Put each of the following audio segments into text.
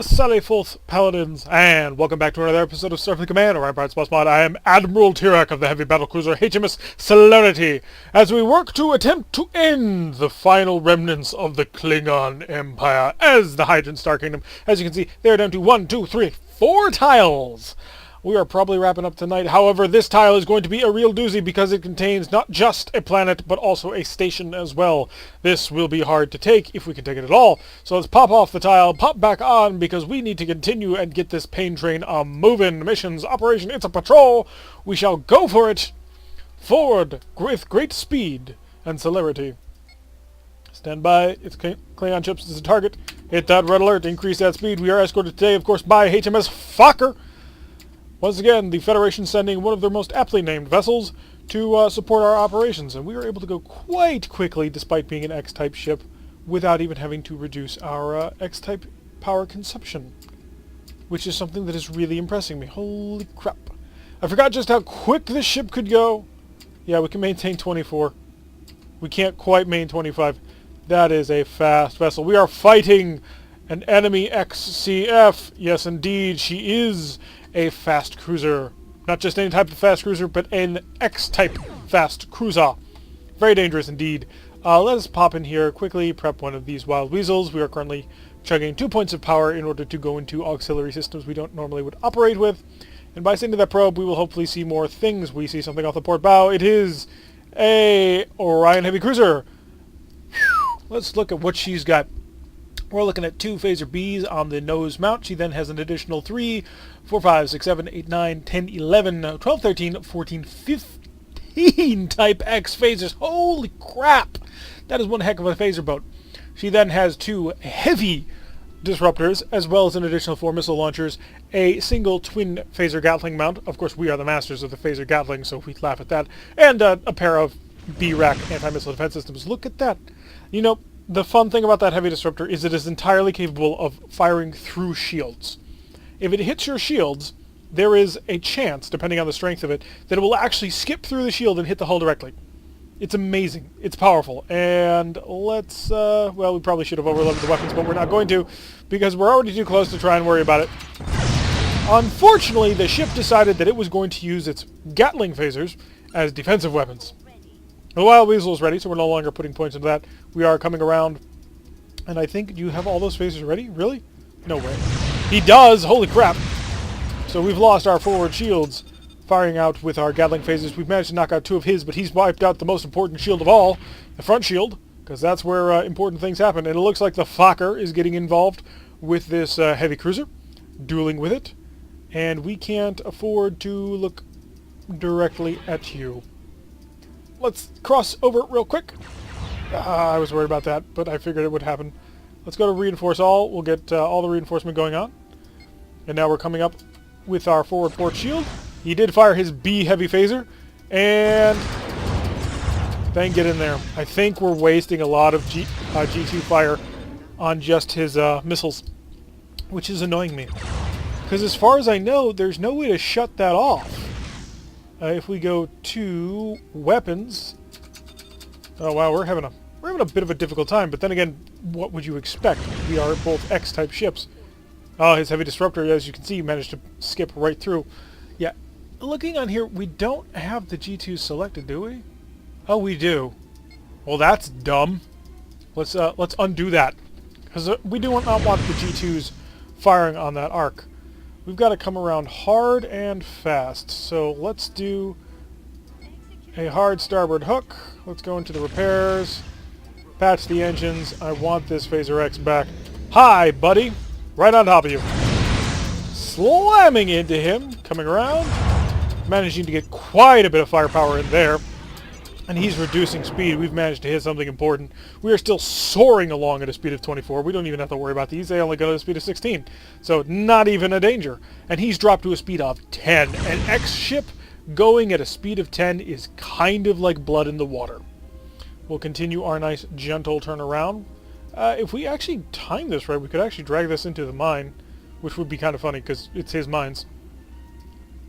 Sally Forth Paladins, and welcome back to another episode of Starfleet Command, Orion Pirates Plus Mod. I am Admiral Tirak of the heavy battlecruiser HMS Celerity, as we work to attempt to end the final remnants of the Klingon Empire as the Hydrant Star Kingdom. As you can see, they are down to 1, 2, 3, 4 tiles. We are probably wrapping up tonight. However, this tile is going to be a real doozy because it contains not just a planet, but also a station as well. This will be hard to take, if we can take it at all. So let's pop off the tile, pop back on, because we need to continue and get this pain train moving. Missions, operation, it's a patrol. We shall go for it. Forward, with great speed and celerity. Stand by. It's Klingon ships as a target. Hit that red alert, increase that speed. We are escorted today, of course, by HMS Fokker. Once again, the Federation sending one of their most aptly named vessels to support our operations, and we were able to go quite quickly, despite being an X-type ship, without even having to reduce our X-type power consumption, which is something that is really impressing me. Holy crap. I forgot just how quick this ship could go. Yeah, we can maintain 24. We can't quite maintain 25. That is a fast vessel. We are fighting an enemy XCF. Yes, indeed, she is a fast cruiser. Not just any type of fast cruiser, but an X-type fast cruiser. Very dangerous indeed. Let us pop in here quickly, prep one of these wild weasels. We are currently chugging 2 points of power in order to go into auxiliary systems we don't normally would operate with. And by sending that probe, we will hopefully see more things. We see something off the port bow. It is a Orion heavy cruiser. Whew. Let's look at what she's got. We're looking at 2 phaser Bs on the nose mount. She then has an additional 3, 4, 5, 6, 7, 8, 9, 10, 11, 12, 13, 14, 15 Type X phasers. Holy crap! That is one heck of a phaser boat. She then has 2 heavy disruptors, as well as an additional 4 missile launchers, a single twin phaser Gatling mount. Of course, we are the masters of the phaser Gatling, so we laugh at that. And a pair of B-rack anti-missile defense systems. Look at that. You know, the fun thing about that heavy disruptor is it is entirely capable of firing through shields. If it hits your shields, there is a chance, depending on the strength of it, that it will actually skip through the shield and hit the hull directly. It's amazing. It's powerful. And let's, well, we probably should have overloaded the weapons, but we're not going to, because we're already too close to try and worry about it. Unfortunately, the ship decided that it was going to use its Gatling phasers as defensive weapons. The Wild Weasel is ready, so we're no longer putting points into that. We are coming around, and I think, do you have all those phasers ready? Really? No way. He does! Holy crap! So we've lost our forward shields, firing out with our Gatling phasers. We've managed to knock out 2 of his, but he's wiped out the most important shield of all, the front shield, because that's where important things happen. And it looks like the Fokker is getting involved with this heavy cruiser, dueling with it, and we can't afford to look directly at you. Let's cross over real quick. I was worried about that, but I figured it would happen. Let's go to reinforce all. We'll get all the reinforcement going on. And now we're coming up with our forward port shield. He did fire his B heavy phaser, and then get in there. I think we're wasting a lot of G2 fire on just his missiles, which is annoying me. Because as far as I know, there's no way to shut that off. If we go to weapons, oh wow, we're having a bit of a difficult time. But then again, what would you expect? We are both X-type ships. Oh, his heavy disruptor, as you can see, managed to skip right through. Yeah, looking on here, we don't have the G2 selected, do we? Oh, we do. Well, that's dumb. Let's undo that, because we do not want the G2s firing on that arc. We've got to come around hard and fast, so let's do a hard starboard hook. Let's go into the repairs, patch the engines. I want this Phaser X back. Hi, buddy! Right on top of you. Slamming into him, coming around, managing to get quite a bit of firepower in there. And he's reducing speed. We've managed to hit something important. We are still soaring along at a speed of 24. We don't even have to worry about these. They only go to a speed of 16. So not even a danger. And he's dropped to a speed of 10. An X-ship going at a speed of 10 is kind of like blood in the water. We'll continue our nice, gentle turnaround. If we actually time this right, we could actually drag this into the mine, which would be kind of funny because it's his mines.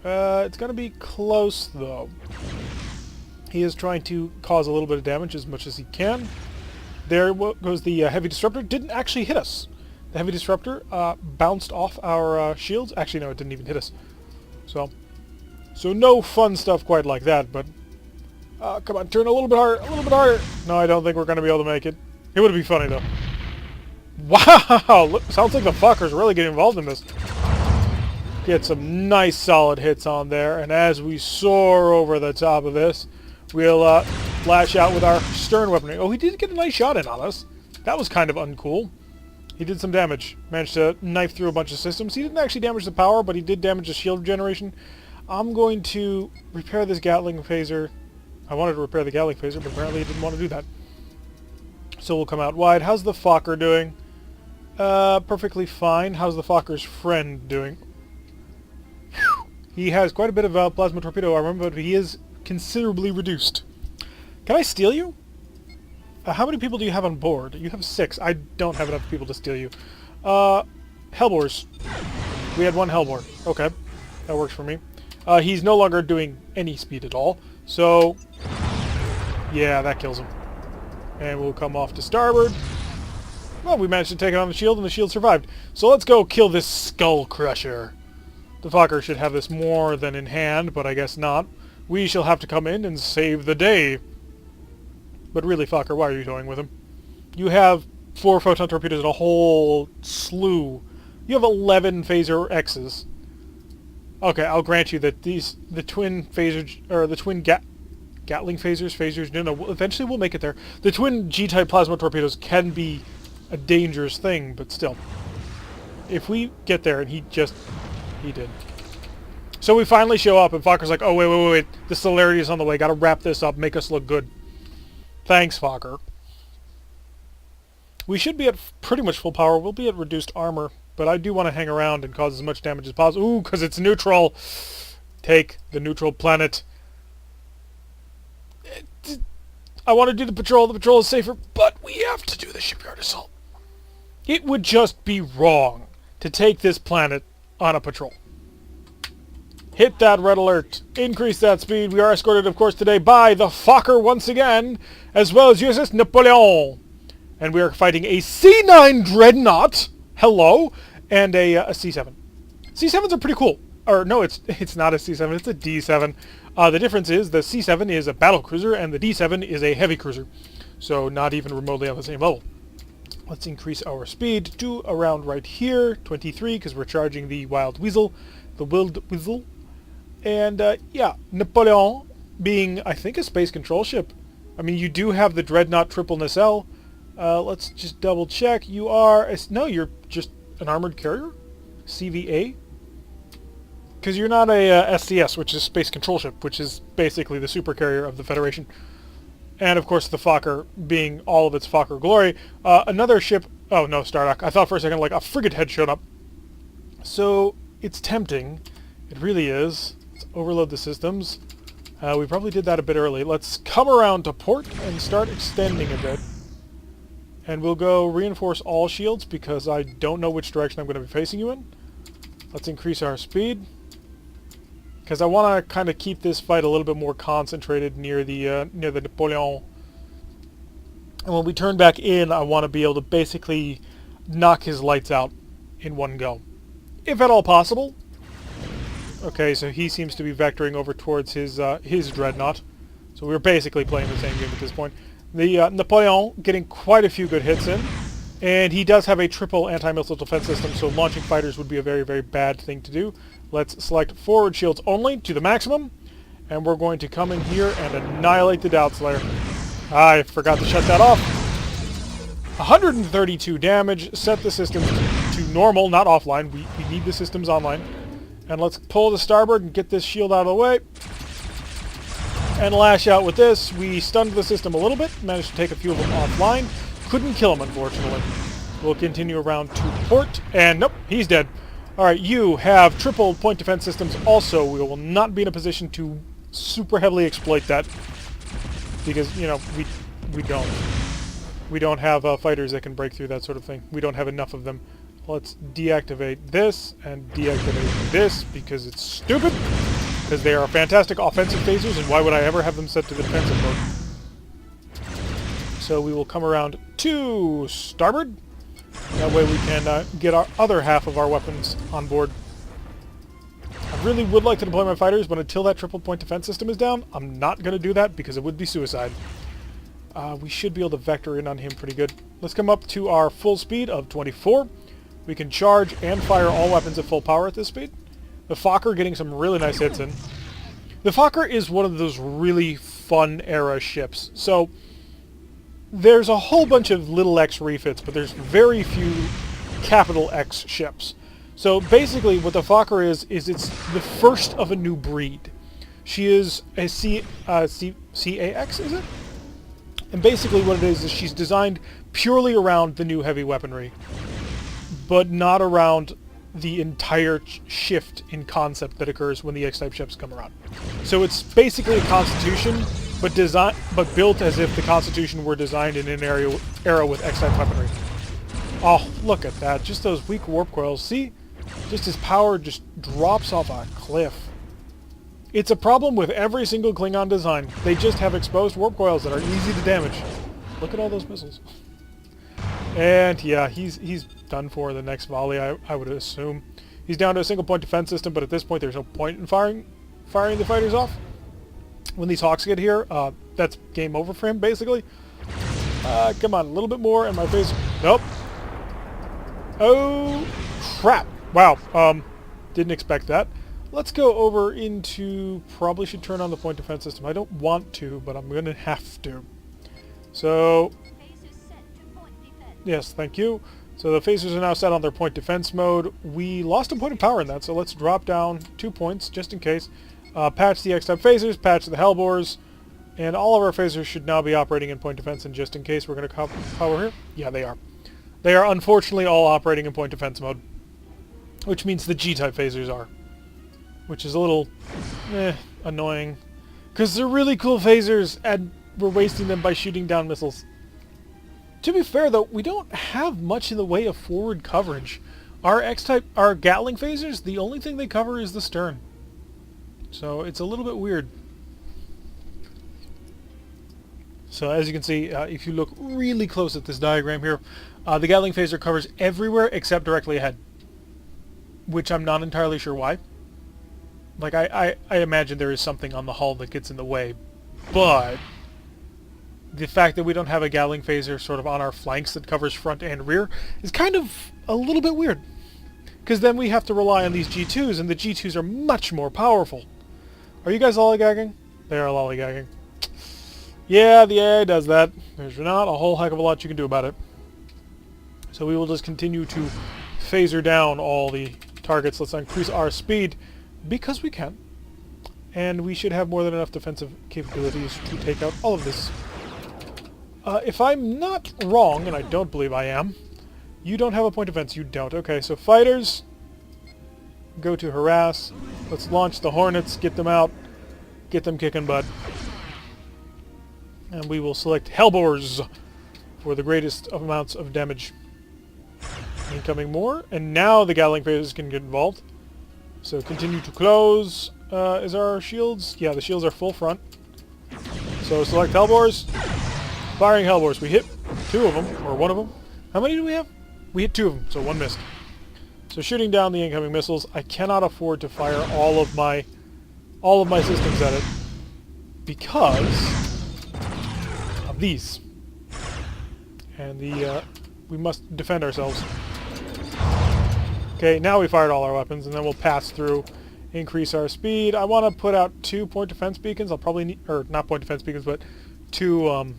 It's going to be close, though. He is trying to cause a little bit of damage as much as he can. There goes the heavy disruptor. Didn't actually hit us. The heavy disruptor bounced off our shields. Actually, no, it didn't even hit us. So no fun stuff quite like that, but come on, turn a little bit harder, a little bit harder. No, I don't think we're going to be able to make it. It would be funny, though. Wow! Look, sounds like the fuckers really getting involved in this. Get some nice solid hits on there, and as we soar over the top of this, we'll lash out with our stern weaponry. Oh, he did get a nice shot in on us. That was kind of uncool. He did some damage. Managed to knife through a bunch of systems. He didn't actually damage the power, but he did damage the shield generation. I'm going to repair this Gatling phaser. I wanted to repair the Gatling phaser, but apparently he didn't want to do that. So we'll come out wide. How's the Fokker doing? Perfectly fine. How's the Fokker's friend doing? Whew. He has quite a bit of plasma torpedo armor, but he is considerably reduced. Can I steal you? How many people do you have on board? You have 6. I don't have enough people to steal you. Hellbores. We had 1 Hellbore. Okay. That works for me. He's no longer doing any speed at all. So, yeah, that kills him. And we'll come off to starboard. Well, we managed to take it on the shield, and the shield survived. So let's go kill this Skull Crusher. The Fokker should have this more than in hand, but I guess not. We shall have to come in and save the day. But really, Fokker, why are you toying with him? You have 4 photon torpedoes and a whole slew. You have 11 phaser X's. Okay, I'll grant you that the twin phasers, or the twin Gatling phasers, no, eventually we'll make it there. The twin G-type plasma torpedoes can be a dangerous thing, but still. If we get there, and he did. So we finally show up, and Fokker's like, oh, wait, the celerity is on the way, gotta wrap this up, make us look good. Thanks, Fokker. We should be at pretty much full power. We'll be at reduced armor, but I do want to hang around and cause as much damage as possible. Ooh, because it's neutral. Take the neutral planet. I want to do the patrol. The patrol is safer, but we have to do the shipyard assault. It would just be wrong to take this planet on a patrol. Hit that red alert. Increase that speed. We are escorted, of course, today by the Fokker once again, as well as USS Napoleon. And we are fighting a C9 Dreadnought. Hello. And a C7. C7s are pretty cool. Or, no, it's not a C7. It's a D7. The difference is the C7 is a battle cruiser, and the D7 is a heavy cruiser. So not even remotely on the same level. Let's increase our speed to around right here, 23, because we're charging the Wild Weasel. The Wild Weasel. And, yeah, Napoleon being, I think, a space control ship. I mean, you do have the Dreadnought triple nacelle. Let's just double check. You are... No, you're just an armored carrier? CVA? Because you're not a SCS, which is Space Control Ship, which is basically the supercarrier of the Federation. And, of course, the Fokker being all of its Fokker glory. Another ship... Oh, no, Stardock. I thought for a second, like, a frigate had shown up. So, it's tempting. It really is. Let's overload the systems. We probably did that a bit early. Let's come around to port and start extending a bit. And we'll go reinforce all shields because I don't know which direction I'm going to be facing you in. Let's increase our speed. Because I want to kind of keep this fight a little bit more concentrated near the Napoleon. And when we turn back in, I want to be able to basically knock his lights out in one go. If at all possible. Okay, so he seems to be vectoring over towards his Dreadnought. So we're basically playing the same game at this point. The Napoleon getting quite a few good hits in. And he does have a triple anti-missile defense system, so launching fighters would be a very, very bad thing to do. Let's select forward shields only to the maximum. And we're going to come in here and annihilate the Doubt Slayer. I forgot to shut that off. 132 damage. Set the systems to normal, not offline. We need the systems online. And let's pull the starboard and get this shield out of the way. And lash out with this. We stunned the system a little bit. Managed to take a few of them offline. Couldn't kill him, unfortunately. We'll continue around to port. And nope, he's dead. Alright, you have triple point defense systems also. We will not be in a position to super heavily exploit that. Because, you know, we don't. We don't have fighters that can break through that sort of thing. We don't have enough of them. Let's deactivate this and deactivate this because it's stupid. Because they are fantastic offensive phasers, and why would I ever have them set to the defensive mode? So we will come around to starboard. That way we can get our other half of our weapons on board. I really would like to deploy my fighters, but until that triple point defense system is down, I'm not going to do that because it would be suicide. We should be able to vector in on him pretty good. Let's come up to our full speed of 24. We can charge and fire all weapons at full power at this speed. The Fokker getting some really nice hits in. The Fokker is one of those really fun era ships. So there's a whole bunch of little X refits, but there's very few capital X ships. So basically what the Fokker is it's the first of a new breed. She is a CAX, is it? And basically what it is she's designed purely around the new heavy weaponry, but not around the entire shift in concept that occurs when the X-type ships come around. So it's basically a Constitution, but built as if the Constitution were designed in an era with X-type weaponry. Oh, look at that. Just those weak warp coils. See? Just his power just drops off a cliff. It's a problem with every single Klingon design. They just have exposed warp coils that are easy to damage. Look at all those missiles. And yeah, he's done for the next volley, I would assume. He's down to a single point defense system, but at this point there's no point in firing the fighters off. When these Hawks get here, that's game over for him, basically. Come on, a little bit more, and my face... Nope. Oh, crap. Wow, didn't expect that. Let's go over into... Probably should turn on the point defense system. I don't want to, but I'm going to have to. So... Yes, thank you. So the phasers are now set on their point defense mode. We lost a point of power in that, so let's drop down 2 points, just in case. Patch the X-type phasers, patch the Hellbores, and all of our phasers should now be operating in point defense, and just in case we're going to power here. Yeah, they are. They are unfortunately all operating in point defense mode, which means the G-type phasers are. Which is a little annoying, because they're really cool phasers, and we're wasting them by shooting down missiles. To be fair, though, we don't have much in the way of forward coverage. Our X-type, our Gatling phasers, the only thing they cover is the stern. So it's a little bit weird. So as you can see, if you look really close at this diagram here, the Gatling phaser covers everywhere except directly ahead, which I'm not entirely sure why. Like, I imagine there is something on the hull that gets in the way, but the fact that we don't have a Gatling phaser sort of on our flanks that covers front and rear is kind of a little bit weird. Because then we have to rely on these G2s, and the G2s are much more powerful. Are you guys lollygagging? They are lollygagging. Yeah, the AI does that. There's not a whole heck of a lot you can do about it. So we will just continue to phaser down all the targets. Let's increase our speed, because we can. And we should have more than enough defensive capabilities to take out all of this. If I'm not wrong, and I don't believe I am, you don't have a point of defense. You don't. Okay, so fighters, go to harass. Let's launch the Hornets, get them out, get them kicking butt. And we will select Hellbores for the greatest amounts of damage. Incoming more, and now the Gatling phasers can get involved. So continue to close. Is our shields? Yeah, the shields are full front. So select Hellbores. Firing Hellbores. We hit 2 of them, or 1 of them. How many do we have? We hit 2 of them, so 1 missed. So shooting down the incoming missiles. I cannot afford to fire all of my systems at it because of these. And we must defend ourselves. Okay, now we fired all our weapons, and then we'll pass through, increase our speed. I want to put out 2 point defense beacons. I'll probably need, or not point defense beacons, but 2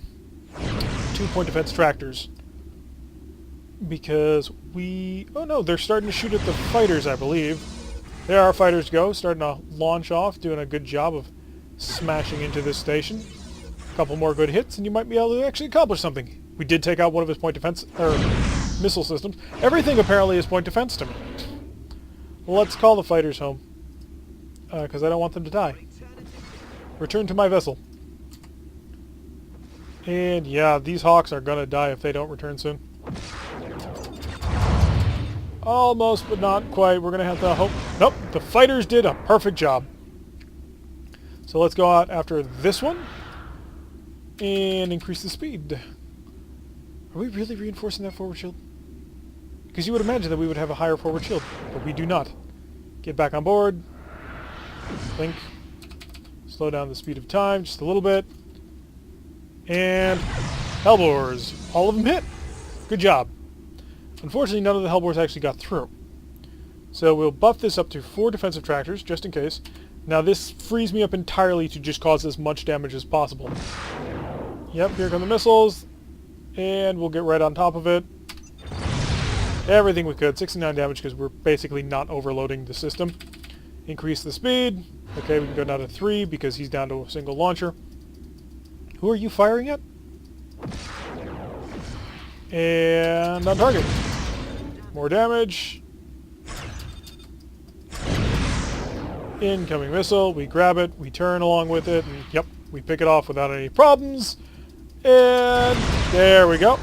point defense tractors. Because oh no, they're starting to shoot at the fighters, I believe. There our fighters go, starting to launch off, doing a good job of smashing into this station. A couple more good hits, and you might be able to actually accomplish something. We did take out one of his point defense, or missile systems. Everything apparently is point defense to me. Let's call the fighters home, because I don't want them to die. Return to my vessel. And yeah, these Hawks are gonna die if they don't return soon. Almost, but not quite. We're gonna have to hope. Nope, the fighters did a perfect job. So let's go out after this one and increase the speed. Are we really reinforcing that forward shield? Because you would imagine that we would have a higher forward shield, but we do not. Get back on board. Blink. Slow down the speed of time just a little bit. And Hellbores. All of them hit. Good job. Unfortunately, none of the Hellbores actually got through. So we'll buff this up to 4 defensive tractors, just in case. Now this frees me up entirely to just cause as much damage as possible. Yep, here come the missiles. And we'll get right on top of it. Everything we could. 69 damage because we're basically not overloading the system. Increase the speed. Okay, we can go down to 3 because he's down to a single launcher. Who are you firing at? And on target. More damage. Incoming missile. We grab it. We turn along with it. And yep, we pick it off without any problems. And there we go.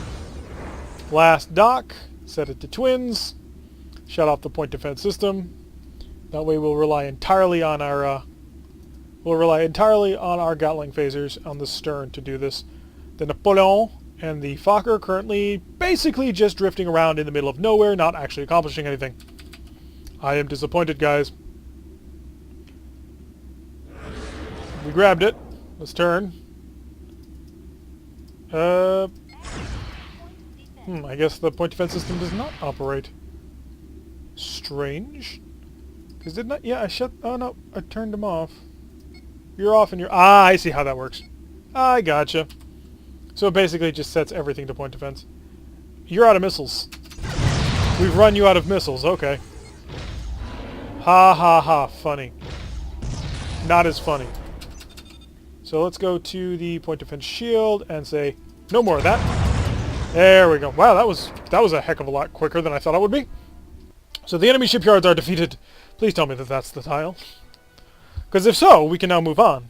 Last dock. Set it to twins. Shut off the point defense system. That way we'll rely entirely on our Gatling phasers on the stern to do this. The Napoleon and the Fokker currently basically just drifting around in the middle of nowhere, not actually accomplishing anything. I am disappointed, guys. We grabbed it. Let's turn. I guess the point defense system does not operate. Strange. Because didn't I? Yeah, I shut... Oh, no. I turned them off. You're off and you're... Ah, I see how that works. I gotcha. So it basically just sets everything to point defense. You're out of missiles. We've run you out of missiles. Okay. Ha ha ha. Funny. Not as funny. So let's go to the point defense shield and say, no more of that. There we go. Wow, that was a heck of a lot quicker than I thought it would be. So the enemy shipyards are defeated. Please tell me that that's the tile. Because if so, we can now move on.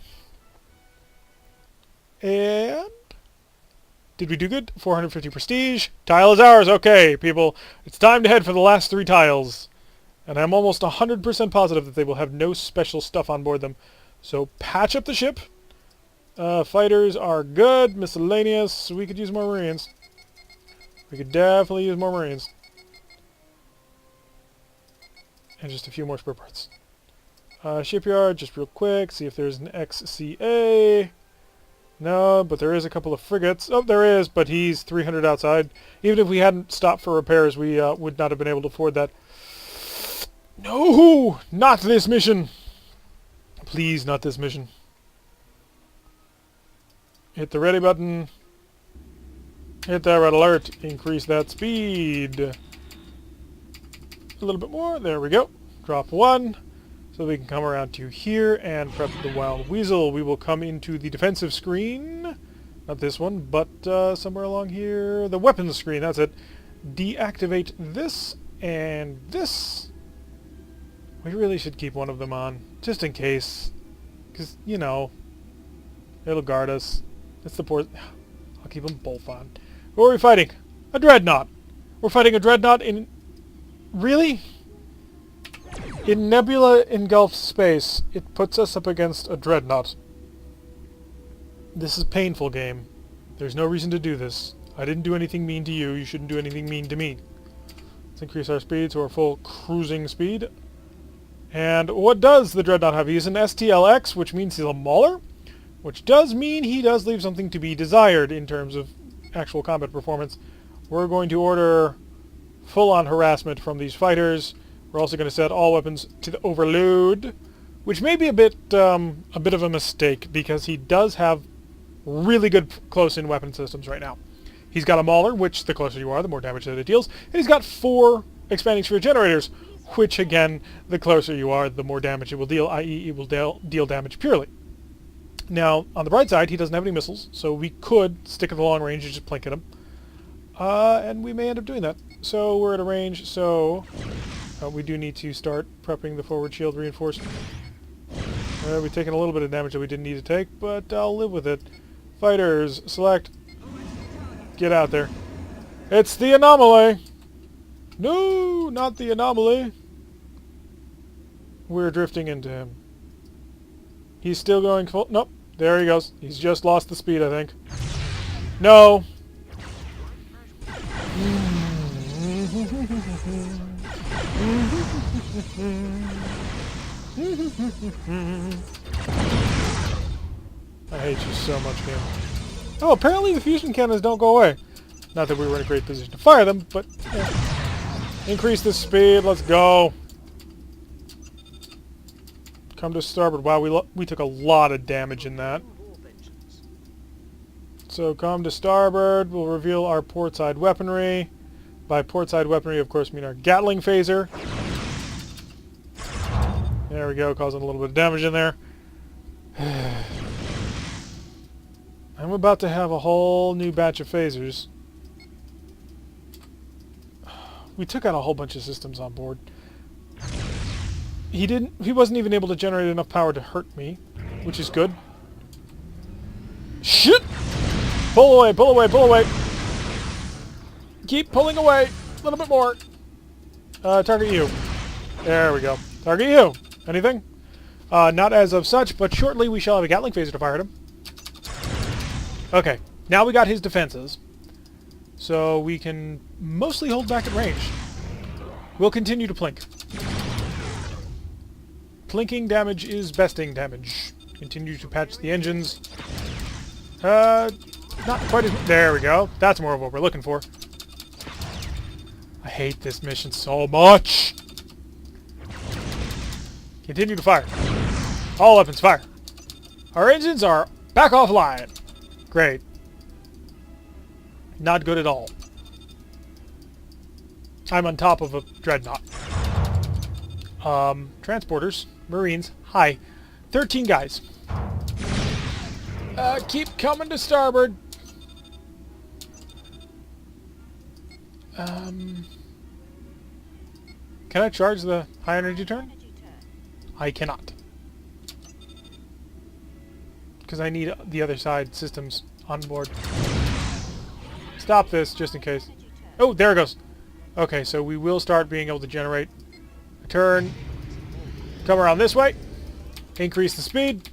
And... did we do good? 450 prestige. Tile is ours. Okay, people. It's time to head for the last 3 tiles. And I'm almost 100% positive that they will have no special stuff on board them. So patch up the ship. Fighters are good. Miscellaneous. We could use more Marines. We could definitely use more Marines. And just a few more spare parts. Shipyard, just real quick. See if there's an XCA. No, but there is a couple of frigates. Oh, there is, but he's 300 outside. Even if we hadn't stopped for repairs, we would not have been able to afford that. No! Not this mission! Please, not this mission. Hit the ready button. Hit that red alert. Increase that speed. A little bit more. There we go. Drop 1. So we can come around to here and prep the Wild Weasel. We will come into the defensive screen. Not this one, but somewhere along here. The weapons screen, that's it. Deactivate this and this. We really should keep one of them on, just in case. Because, you know, it'll guard us. It's the port. I'll keep them both on. Who are we fighting? A dreadnought. We're fighting a dreadnought in... Really? In Nebula engulfed space, it puts us up against a dreadnought. This is painful, game. There's no reason to do this. I didn't do anything mean to you. You shouldn't do anything mean to me. Let's increase our speed to our full cruising speed. And what does the dreadnought have? He's an STLX, which means he's a mauler, which does mean he does leave something to be desired in terms of actual combat performance. We're going to order full-on harassment from these fighters. We're also going to set all weapons to the overload, which may be a bit of a mistake because he does have really good close-in weapon systems right now. He's got a mauler, which the closer you are, the more damage that it deals, and he's got 4 expanding sphere generators, which again, the closer you are, the more damage it will deal, i.e. it will deal damage purely. Now, on the bright side, he doesn't have any missiles, so we could stick at the long range and just plink at him. And we may end up doing that. So we're at a range, so we do need to start prepping the forward shield reinforcement. We've taken a little bit of damage that we didn't need to take, but I'll live with it. Fighters, select. Get out there. It's the anomaly! No, not the anomaly. We're drifting into him. He's still going full... Nope. There he goes. He's just lost the speed, I think. No. I hate you so much, game. Oh, apparently the fusion cannons don't go away. Not that we were in a great position to fire them, but yeah. Increase the speed. Let's go. Come to starboard. Wow, we took a lot of damage in that. So come to starboard. We'll reveal our portside weaponry. By portside weaponry, of course, I mean our Gatling phaser. There we go, causing a little bit of damage in there. I'm about to have a whole new batch of phasers. We took out a whole bunch of systems on board. He wasn't even able to generate enough power to hurt me, which is good. Shit! Pull away, pull away, pull away! Keep pulling away! A little bit more! Target you. There we go. Target you! Anything? Not as of such, but shortly we shall have a Gatling phaser to fire at him. Okay, now we got his defenses. So we can mostly hold back at range. We'll continue to plink. Plinking damage is besting damage. Continue to patch the engines. Not quite as... There we go. That's more of what we're looking for. I hate this mission so much. Continue to fire. All weapons fire. Our engines are back offline. Great. Not good at all. I'm on top of a dreadnought. Transporters. Marines. Hi. 13 guys. Keep coming to starboard. Can I charge the high energy turn? I cannot. Because I need the other side systems on board. Stop this, just in case. Oh, there it goes. Okay, so we will start being able to generate a turn. Come around this way. Increase the speed.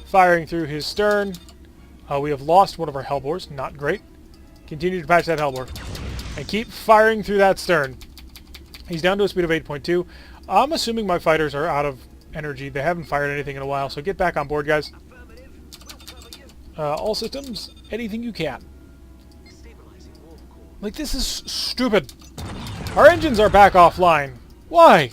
Firing through his stern. We have lost one of our hellbores. Not great. Continue to patch that hellbore. And keep firing through that stern. He's down to a speed of 8.2. I'm assuming my fighters are out of energy. They haven't fired anything in a while, so get back on board, guys. All systems, anything you can. Like, this is stupid. Our engines are back offline. Why?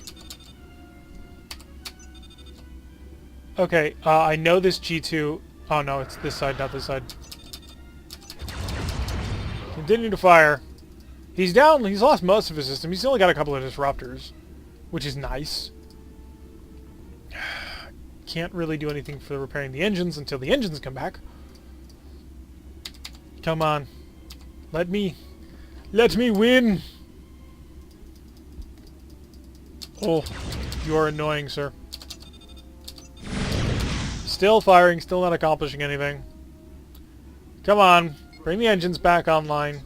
Okay, I know this G2... Oh no, it's this side, not this side. Continue to fire. He's down, he's lost most of his system. He's only got a couple of disruptors, which is nice. Can't really do anything for repairing the engines until the engines come back. Come on. Let me win! Oh, you are annoying, sir. Still firing, still not accomplishing anything. Come on, bring the engines back online.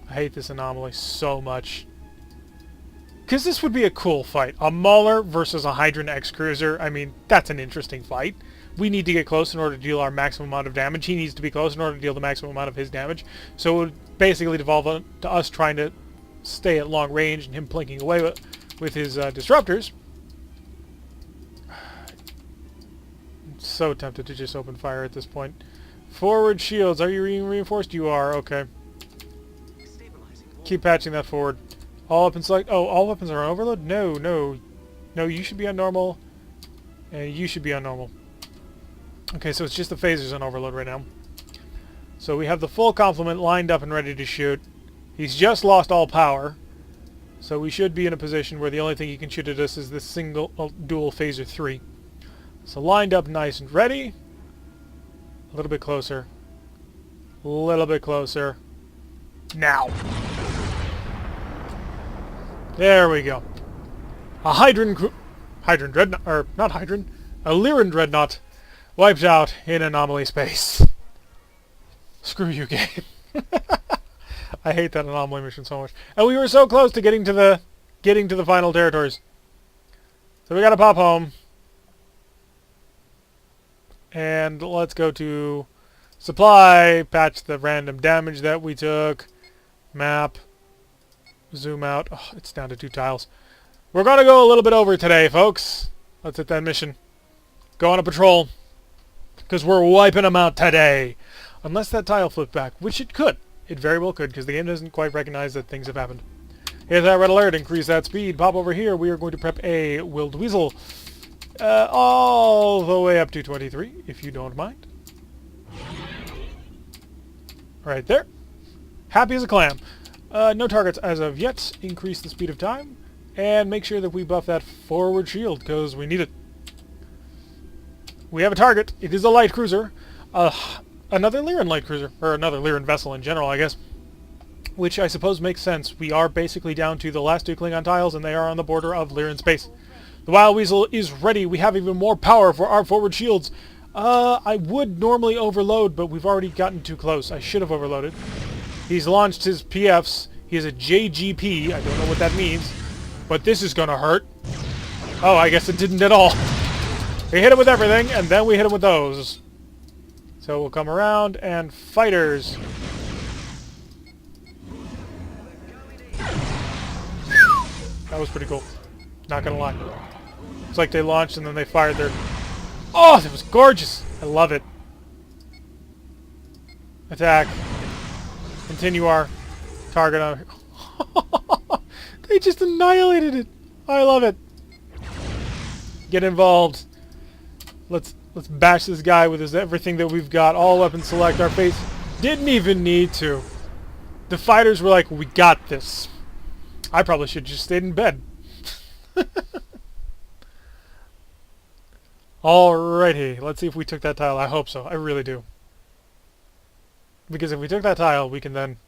I hate this anomaly so much. Because this would be a cool fight. A Mauler versus a Hydran X-Cruiser. I mean, that's an interesting fight. We need to get close in order to deal our maximum amount of damage. He needs to be close in order to deal the maximum amount of his damage. So it would basically devolve to us trying to stay at long range and him plinking away with his disruptors. I'm so tempted to just open fire at this point. Forward shields. Are you being reinforced? You are. Okay. Keep patching that forward. All weapons select. Oh, all weapons are on overload? No, no. No, you should be on normal. And you should be on normal. Okay, so it's just the phasers on overload right now. So we have the full complement lined up and ready to shoot. He's just lost all power. So we should be in a position where the only thing he can shoot at us is this single dual phaser 3. So lined up nice and ready. A little bit closer. A little bit closer. Now. There we go. A Hydran Dreadnought, or not Hydran, a Lyran Dreadnought wiped out in anomaly space. Screw you, game. I hate that anomaly mission so much. And we were so close to getting to the final territories. So we gotta pop home. And let's go to supply, patch the random damage that we took, map, Zoom out. Oh, it's down to 2 tiles. We're going to go a little bit over today, folks. Let's hit that mission. Go on a patrol. Because we're wiping them out today. Unless that tile flipped back, which it could. It very well could, because the game doesn't quite recognize that things have happened. Here's that red alert. Increase that speed. Pop over here. We are going to prep a Willed Weasel. All the way up to 23, if you don't mind. Right there. Happy as a clam. No targets as of yet. Increase the speed of time. And make sure that we buff that forward shield, because we need it. We have a target. It is a light cruiser. Another Lyran light cruiser. Or another Lyran vessel in general, I guess. Which I suppose makes sense. We are basically down to the last 2 Klingon tiles, and they are on the border of Lyran space. The Wild Weasel is ready. We have even more power for our forward shields. I would normally overload, but we've already gotten too close. I should have overloaded. He's launched his PFs. He has a JGP. I don't know what that means. But this is gonna hurt. Oh, I guess it didn't at all. We hit him with everything, and then we hit him with those. So we'll come around, and fighters. That was pretty cool. Not gonna lie. It's like they launched and then they fired their... Oh, that was gorgeous! I love it. Attack. Continue our target on... They just annihilated it! I love it. Get involved. Let's bash this guy with his everything that we've got. All weapons select our face. Didn't even need to. The fighters were like, we got this. I probably should have just stayed in bed. Alrighty, let's see if we took that tile. I hope so. I really do. Because if we took that tile, we can then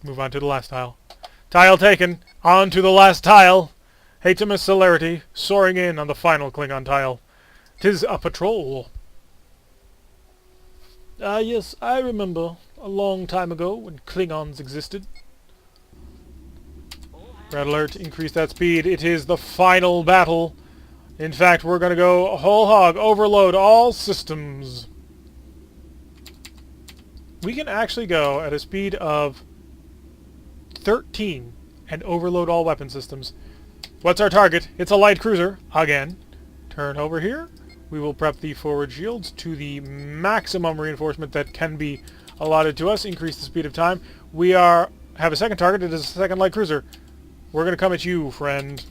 move on to the last tile. Tile taken. On to the last tile. HMS Celerity soaring in on the final Klingon tile. 'Tis a patrol. Yes, I remember a long time ago when Klingons existed. Red alert, increase that speed. It is the final battle. In fact, we're going to go whole hog, overload all systems. We can actually go at a speed of 13 and overload all weapon systems. What's our target? It's a light cruiser, again. Turn over here. We will prep the forward shields to the maximum reinforcement that can be allotted to us. Increase the speed of time. We have a second target. It is a second light cruiser. We're going to come at you, friend.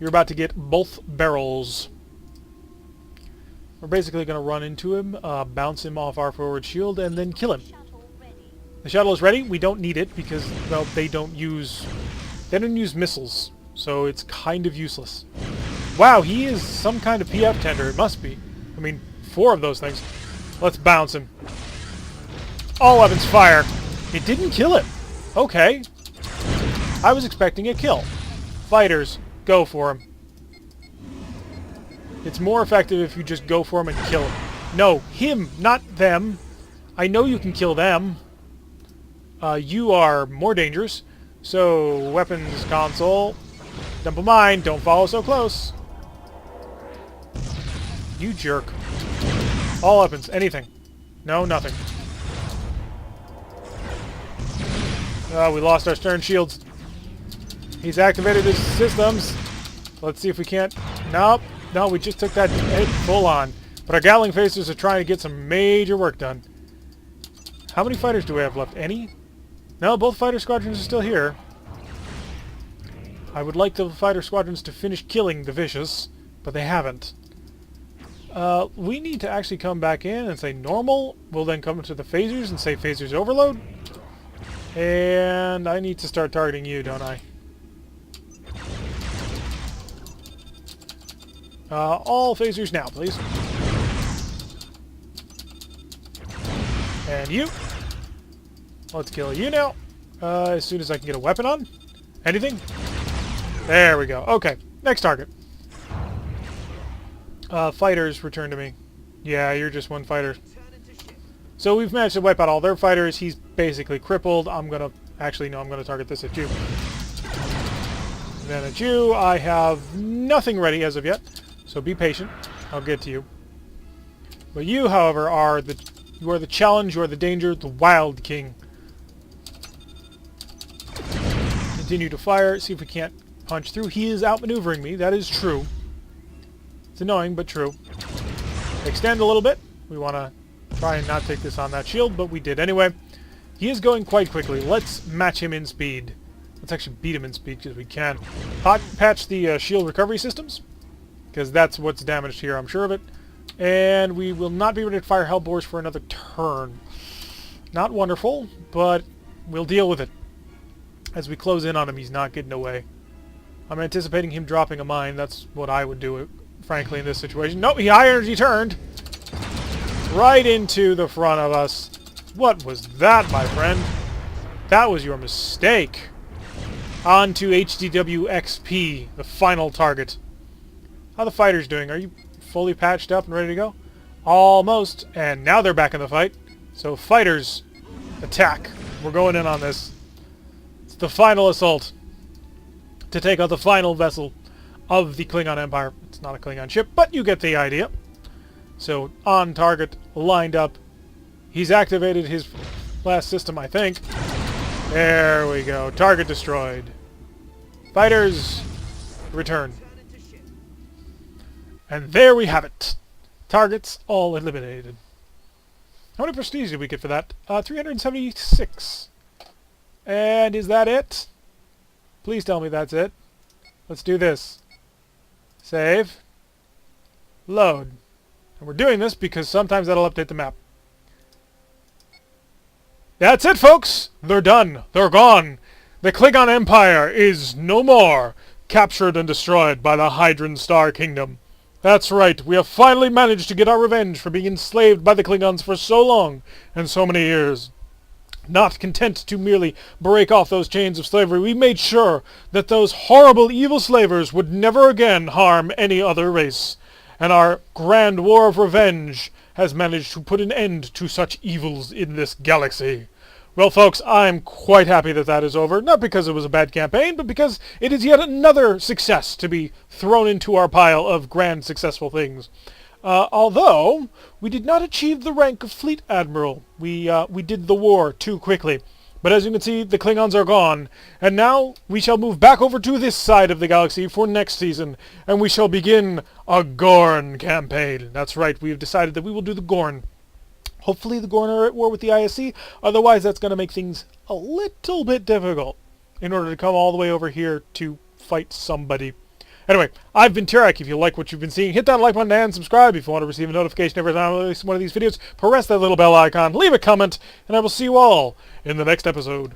You're about to get both barrels. We're basically going to run into him, bounce him off our forward shield, and then kill him. The shuttle is ready. We don't need it because, well, they don't use missiles, so it's kind of useless. Wow, he is some kind of PF tender. It must be. I mean, 4 of those things. Let's bounce him. All weapons fire. It didn't kill him. Okay. I was expecting a kill. Fighters, go for him. It's more effective if you just go for him and kill him. No, him, not them. I know you can kill them. You are more dangerous. So, weapons console. Dump a mine. Don't follow so close. You jerk. All weapons. Anything. No, nothing. We lost our stern shields. He's activated his systems. Let's see if we can't... Nope. No, we just took that hit full on. But our Gatling phasers are trying to get some major work done. How many fighters do we have left? Any? No, both fighter squadrons are still here. I would like the fighter squadrons to finish killing the vicious, but they haven't. We need to actually come back in and say normal. We'll then come to the phasers and say phasers overload. And I need to start targeting you, don't I? All phasers now, please. And you. Let's kill you now. As soon as I can get a weapon on. Anything? There we go. Okay, next target. Fighters, return to me. Yeah, you're just one fighter. So we've managed to wipe out all their fighters. He's basically crippled. I'm gonna... Actually, no, I'm gonna target this at you. Then at you, I have nothing ready as of yet. So be patient. I'll get to you. But you, however, are the... You are the challenge, you are the danger, the Wild King. continue to fire, see if we can't punch through. He is outmaneuvering me, that is true. It's annoying, but true. Extend a little bit. We want to try and not take this on that shield, but we did anyway. He is going quite quickly. Let's match him in speed. Let's actually beat him in speed because we can. Patch the shield recovery systems, because that's what's damaged here, I'm sure of it. And we will not be ready to fire Hellbores for another turn. Not wonderful, but we'll deal with it. As we close in on him, he's not getting away. I'm anticipating him dropping a mine. That's what I would do, frankly, in this situation. Nope, he high energy turned. Right into the front of us. What was that, my friend? That was your mistake. On to HDW XP, the final target. How are the fighters doing? Are you fully patched up and ready to go? Almost. And now they're back in the fight. So fighters, attack. We're going in on this. It's the final assault to take out the final vessel of the Klingon Empire. It's not a Klingon ship, but you get the idea. So on target, lined up. He's activated his last system, I think. There we go. Target destroyed. Fighters, return. And there we have it. Targets all eliminated. How many prestige did we get for that? 376. And is that it? Please tell me that's it. Let's do this. Save. Load. And we're doing this because sometimes that'll update the map. That's it, folks! They're done. They're gone. The Klingon Empire is no more, captured and destroyed by the Hydran Star Kingdom. That's right, we have finally managed to get our revenge for being enslaved by the Klingons for so long and so many years. Not content to merely break off those chains of slavery, we made sure that those horrible evil slavers would never again harm any other race. And our grand war of revenge has managed to put an end to such evils in this galaxy. Well, folks, I'm quite happy that that is over. Not because it was a bad campaign, but because it is yet another success to be thrown into our pile of grand successful things. Although, we did not achieve the rank of Fleet Admiral. We did the war too quickly. But as you can see, the Klingons are gone. And now we shall move back over to this side of the galaxy for next season. And we shall begin a Gorn campaign. That's right, we have decided that we will do the Gorn. Hopefully the Gorn are at war with the ISC. Otherwise, that's going to make things a little bit difficult in order to come all the way over here to fight somebody. Anyway, I've been Tarek. If you like what you've been seeing, hit that like button and subscribe. If you want to receive a notification every time I release one of these videos, press that little bell icon, leave a comment, and I will see you all in the next episode.